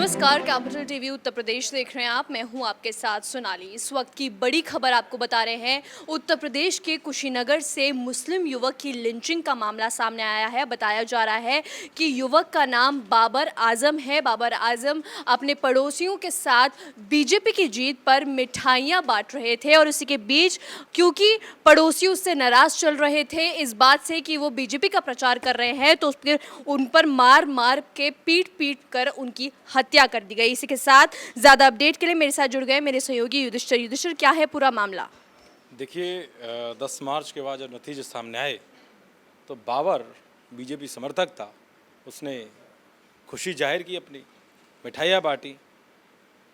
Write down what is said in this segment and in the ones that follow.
नमस्कार, capital TV Uttar Pradesh देख रहे हैं आप। मैं हूं आपके साथ सोनाली। इस वक्त की बड़ी खबर आपको बता रहे हैं। उत्तर प्रदेश के कुशीनगर से मुस्लिम युवक की लिंचिंग का मामला सामने आया है। बताया जा रहा है कि युवक का नाम बाबर आजम है। बाबर आजम अपने पड़ोसियों के साथ बीजेपी की जीत पर मिठाइयां बांट रहे थे और इसी के बीच क्योंकि पड़ोसी उससे नाराज चल रहे थे इस बात से कि वो बीजेपी का प्रचार कर रहे हैं, तो फिर उन पर मार मार के पीट कर उनकी हत्या कर दी गई। इसी के साथ ज्यादा अपडेट के लिए मेरे साथ जुड़ गए मेरे सहयोगी युधिष्ठिर। युधिष्ठिर, क्या है पूरा मामला? देखिए, 10 मार्च के बाद जब नतीजे सामने आए तो बाबर बीजेपी समर्थक था। उसने खुशी जाहिर की, अपनी मिठाइयाँ बांटी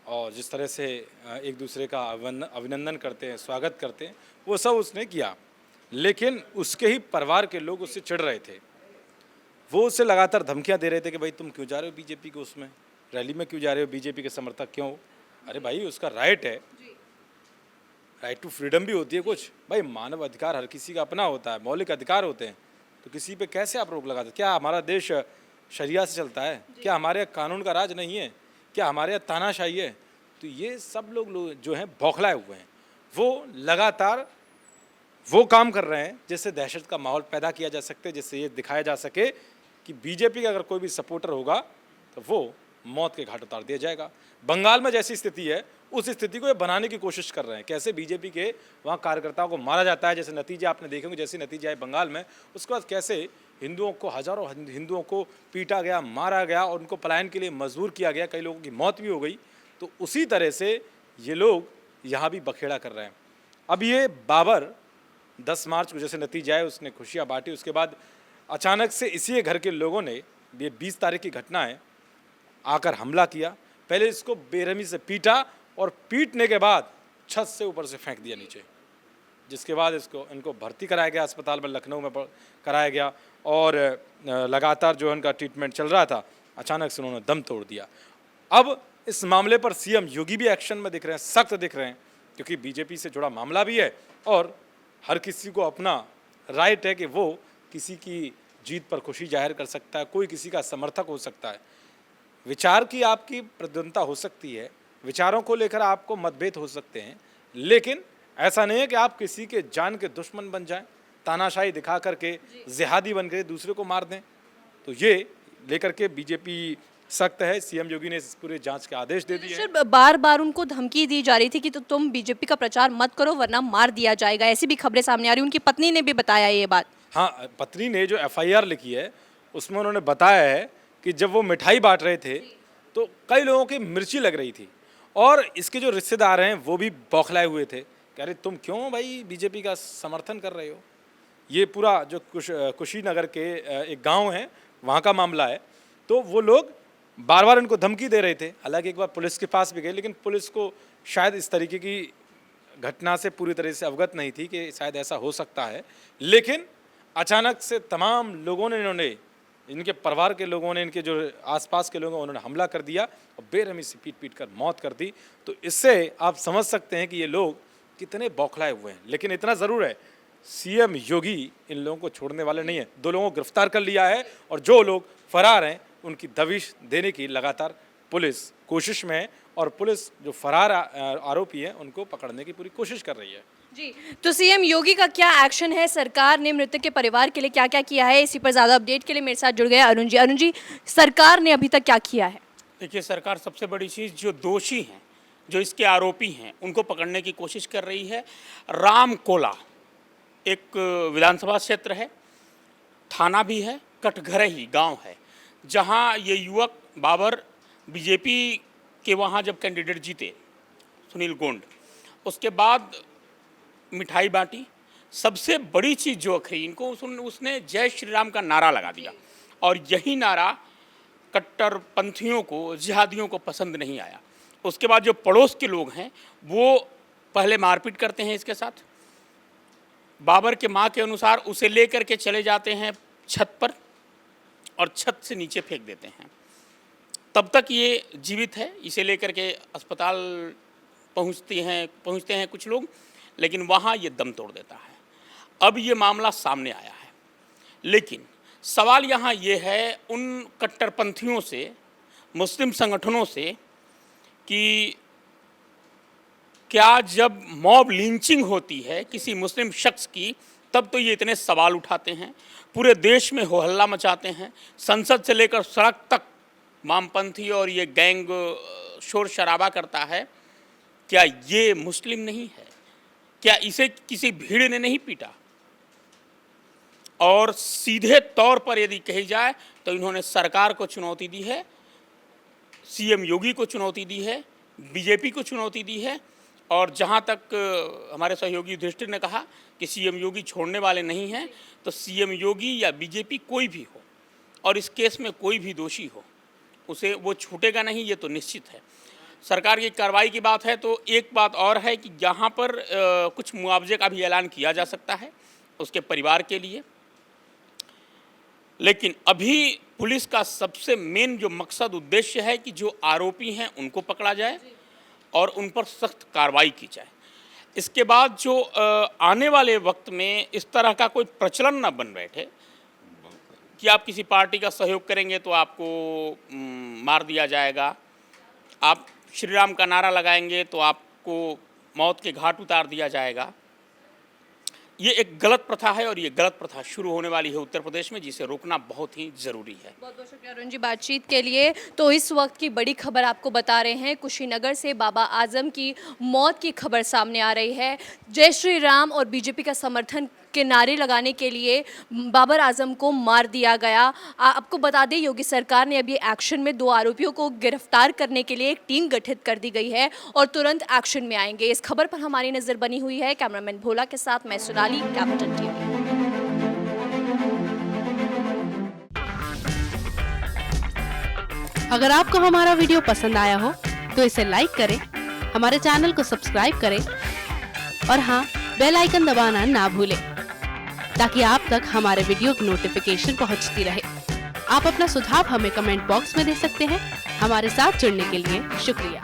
और जिस तरह से एक दूसरे का अभिनंदन करते हैं, स्वागत करते हैं, वो सब उसने किया। लेकिन उसके ही परिवार के लोग उससे चिढ़ रहे थे। वो उससे लगातार धमकियां दे रहे थे कि भाई तुम क्यों जा रहे हो बीजेपी के उसमें रैली में, क्यों जा रहे हो, बीजेपी के समर्थक क्यों? अरे भाई, उसका राइट है, राइट टू फ्रीडम भी होती है कुछ। भाई, मानव अधिकार हर किसी का अपना होता है, मौलिक अधिकार होते हैं। तो किसी पे कैसे आप रोक लगाते? क्या हमारा देश शरिया से चलता है? क्या हमारे यहाँ कानून का राज नहीं है? क्या हमारे यहाँ तानाशाही है? तो ये सब लोग जो हैं बौखलाए हुए हैं। वो लगातार वो काम कर रहे हैं जिससे दहशत का माहौल पैदा किया जा सकता है, जिससे ये दिखाया जा सके कि बीजेपी का अगर कोई भी सपोर्टर होगा तो वो मौत के घाट उतार दिया जाएगा। बंगाल में जैसी स्थिति है, उस स्थिति को ये बनाने की कोशिश कर रहे हैं। कैसे बीजेपी के वहाँ कार्यकर्ताओं को मारा जाता है, जैसे नतीजे आपने देखे होंगे, जैसे नतीजे आए बंगाल में। उसके बाद कैसे हिंदुओं को, हज़ारों हिंदुओं को पीटा गया, मारा गया और उनको पलायन के लिए मजबूर किया गया, कई लोगों की मौत भी हो गई। तो उसी तरह से ये लोग यहाँ भी बखेड़ा कर रहे हैं। अब ये बाबर 10 मार्च को जैसे नतीजे आए, उसने खुशियाँ बांटी। उसके बाद अचानक से इसी घर के लोगों ने, ये 20 तारीख की घटना है, आकर हमला किया। पहले इसको बेरहमी से पीटा और पीटने के बाद छत से ऊपर से फेंक दिया नीचे, जिसके बाद इनको भर्ती कराया गया अस्पताल में, लखनऊ में कराया गया और लगातार जो इनका ट्रीटमेंट चल रहा था, अचानक से उन्होंने दम तोड़ दिया। अब इस मामले पर सीएम योगी भी एक्शन में दिख रहे हैं, सख्त दिख रहे हैं, क्योंकि बीजेपी से जुड़ा मामला भी है और हर किसी को अपना राइट है कि वो किसी की जीत पर खुशी जाहिर कर सकता है, कोई किसी का समर्थक हो सकता है। विचार की आपकी प्रतिद्वंदता हो सकती है, विचारों को लेकर आपको मतभेद हो सकते हैं, लेकिन ऐसा नहीं है कि आप किसी के जान के दुश्मन बन जाएं, तानाशाही दिखा करके, जिहादी बन कर दूसरे को मार दें। तो ये लेकर के बीजेपी सख्त है। सीएम योगी ने इस पूरे जांच के आदेश दे दिए हैं। बार बार उनको धमकी दी जा रही थी कि तो तुम बीजेपी का प्रचार मत करो वरना मार दिया जाएगा, ऐसी भी खबरें सामने आ रही। उनकी पत्नी ने भी बताया ये बात। हाँ, पत्नी ने जो एफआईआर लिखी है उसमें उन्होंने बताया है कि जब वो मिठाई बांट रहे थे तो कई लोगों की मिर्ची लग रही थी और इसके जो रिश्तेदार हैं वो भी बौखलाए हुए थे कि अरे तुम क्यों भाई बीजेपी का समर्थन कर रहे हो। ये पूरा जो कुशीनगर के एक गांव है, वहाँ का मामला है। तो वो लोग बार बार इनको धमकी दे रहे थे। हालांकि एक बार पुलिस के पास भी गए, लेकिन पुलिस को शायद इस तरीके की घटना से पूरी तरह से अवगत नहीं थी कि शायद ऐसा हो सकता है। लेकिन अचानक से तमाम लोगों ने, इनके परिवार के लोगों ने, इनके जो आसपास के लोगों, उन्होंने हमला कर दिया और बेरहमी से पीट कर मौत कर दी। तो इससे आप समझ सकते हैं कि ये लोग कितने बौखलाए हुए हैं। लेकिन इतना ज़रूर है, सीएम योगी इन लोगों को छोड़ने वाले नहीं हैं। 2 लोगों को गिरफ्तार कर लिया है और जो लोग फरार हैं उनकी दबिश देने की लगातार पुलिस कोशिश में है और पुलिस जो फरार आरोपी हैं उनको पकड़ने की पूरी कोशिश कर रही है। जी, तो सीएम योगी का क्या एक्शन है? सरकार ने मृतक के परिवार के लिए क्या क्या किया है? इसी पर ज़्यादा अपडेट के लिए मेरे साथ जुड़ गए अरुण जी। अरुण जी, सरकार ने अभी तक क्या किया है? देखिए, सरकार सबसे बड़ी चीज़, जो दोषी हैं, जो इसके आरोपी हैं, उनको पकड़ने की कोशिश कर रही है। रामकोला एक विधानसभा क्षेत्र है, थाना भी है, कटघरे गांव है, जहां ये युवक बाबर बीजेपी के वहां जब कैंडिडेट जीते, सुनील गोंड, उसके बाद मिठाई बांटी। सबसे बड़ी चीज़ जो अखरी इनको, उसने जय श्री राम का नारा लगा दिया और यही नारा कट्टरपंथियों को, जिहादियों को पसंद नहीं आया। उसके बाद जो पड़ोस के लोग हैं वो पहले मारपीट करते हैं इसके साथ। बाबर के मां के अनुसार उसे लेकर के चले जाते हैं छत पर और छत से नीचे फेंक देते हैं। तब तक ये जीवित है, इसे लेकर के अस्पताल पहुंचते हैं कुछ लोग, लेकिन वहाँ ये दम तोड़ देता है। अब ये मामला सामने आया है, लेकिन सवाल यहाँ ये है उन कट्टरपंथियों से मुस्लिम संगठनों से कि क्या जब मॉब लिंचिंग होती है किसी मुस्लिम शख्स की, तब तो ये इतने सवाल उठाते हैं, पूरे देश में हो हल्ला मचाते हैं, संसद से लेकर सड़क तक वामपंथी और ये गैंग शोर शराबा करता है। क्या ये मुस्लिम नहीं है? क्या इसे किसी भीड़ ने नहीं पीटा? और सीधे तौर पर यदि कही जाए तो इन्होंने सरकार को चुनौती दी है, सीएम योगी को चुनौती दी है, बीजेपी को चुनौती दी है। और जहाँ तक हमारे सहयोगी युधिष्ठिर ने कहा कि सीएम योगी छोड़ने वाले नहीं हैं, तो सीएम योगी या बीजेपी कोई भी हो और इस केस में कोई भी दोषी हो, उसे वो छूटेगा नहीं, ये तो निश्चित है। सरकार की कार्रवाई की बात है तो एक बात और है कि यहाँ पर कुछ मुआवजे का भी ऐलान किया जा सकता है उसके परिवार के लिए। लेकिन अभी पुलिस का सबसे मेन जो मकसद उद्देश्य है कि जो आरोपी हैं उनको पकड़ा जाए और उन पर सख्त कार्रवाई की जाए। इसके बाद जो आने वाले वक्त में इस तरह का कोई प्रचलन न बन बैठे कि आप किसी पार्टी का सहयोग करेंगे तो आपको मार दिया जाएगा, आप श्री राम का नारा लगाएंगे तो आपको मौत के घाट उतार दिया जाएगा। ये एक गलत प्रथा है और ये गलत प्रथा शुरू होने वाली है उत्तर प्रदेश में, जिसे रोकना बहुत ही ज़रूरी है। बहुत बहुत शुक्रिया अरुण जी बातचीत के लिए। तो इस वक्त की बड़ी खबर आपको बता रहे हैं, कुशीनगर से बाबा आजम की मौत की खबर सामने आ रही है। जय श्री राम और बीजेपी का समर्थन के नारे लगाने के लिए बाबर आजम को मार दिया गया। आपको बता दें योगी सरकार ने अभी एक्शन में 2 आरोपियों को गिरफ्तार करने के लिए एक टीम गठित कर दी गई है और तुरंत एक्शन में आएंगे। इस खबर पर हमारी नज़र बनी हुई है। कैमरामैन भोला के साथ मैं सोनाली, कैपिटल टीवी। अगर आपको हमारा वीडियो पसंद आया हो तो इसे लाइक करें, हमारे चैनल को सब्सक्राइब करें और हाँ, बेल आइकन दबाना ना भूलें ताकि आप तक हमारे वीडियो की नोटिफिकेशन पहुंचती रहे। आप अपना सुझाव हमें कमेंट बॉक्स में दे सकते हैं। हमारे साथ जुड़ने के लिए शुक्रिया।